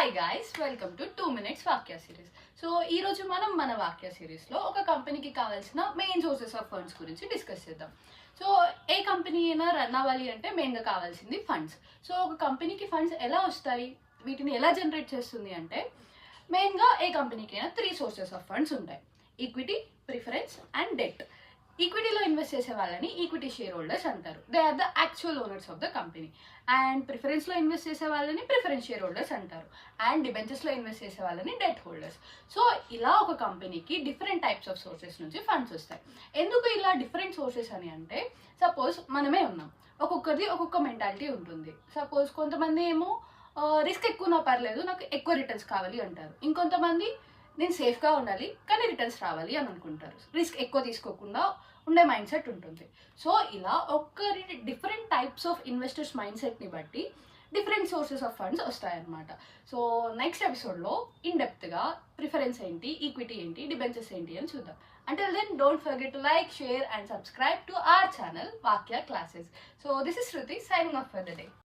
Hi guys, welcome to 2 minutes వాక్య series. So ఈ రోజు మనం మన వాక్య సిరీస్లో ఒక కంపెనీకి కావాల్సిన మెయిన్ సోర్సెస్ ఆఫ్ ఫండ్స్ గురించి డిస్కస్ చేద్దాం. సో ఏ కంపెనీ అయినా రన్ అవ్వాలి అంటే మెయిన్గా కావాల్సింది ఫండ్స్. సో ఒక కంపెనీకి ఫండ్స్ ఎలా వస్తాయి, వీటిని ఎలా జనరేట్ చేస్తుంది అంటే మెయిన్గా ఏ కంపెనీకి అయినా 3 సోర్సెస్ ఆఫ్ ఫండ్స్ ఉంటాయి: ఈక్విటీ, ప్రిఫరెన్స్ అండ్ డెట్. ఈక్విటీలో ఇన్వెస్ట్ చేసే వాళ్ళని ఈక్విటీ షేర్ హోల్డర్స్ అంటారు. They are the actual owners of the company. And ప్రిఫరెన్స్లో ఇన్వెస్ట్ చేసే వాళ్ళని ప్రిఫరెన్స్ షేర్ హోల్డర్స్ అంటారు. అండ్ డిబెంచర్స్లో ఇన్వెస్ట్ చేసే వాళ్ళని డెట్ హోల్డర్స్. సో ఇలా ఒక కంపెనీకి డిఫరెంట్ టైప్స్ ఆఫ్ సోర్సెస్ నుంచి ఫండ్స్ వస్తాయి. ఎందుకు ఇలా డిఫరెంట్ సోర్సెస్ అని అంటే, సపోజ్ మనమే ఉన్నాం, ఒక్కొక్కరిది ఒక్కొక్క మెంటాలిటీ ఉంటుంది. సపోజ్ కొంతమంది ఏమో రిస్క్ ఎక్కువ పర్లేదు, నాకు ఎక్కువ రిటర్న్స్ కావాలి అంటారు. ఇంకొంతమంది నేను సేఫ్గా ఉండాలి కానీ రిటర్న్స్ రావాలి అని అనుకుంటారు. రిస్క్ ఎక్కువ తీసుకోకుండా ఉండే మైండ్ సెట్ ఉంటుంది. సో ఇలా ఒక్కరి different types of investors mind సెట్ని బట్టి డిఫరెంట్ సోర్సెస్ ఆఫ్ ఫండ్స్ వస్తాయన్నమాట. సో నెక్స్ట్ ఎపిసోడ్లో ఇన్ డెప్త్గా ప్రిఫరెన్స్ ఏంటి, ఈక్విటీ ఏంటి, డిబెంచర్స్ ఏంటి అని చూద్దాం. Until then, don't forget to like, share and subscribe to our channel Vakya Classes. So this is Shruti signing off for the day.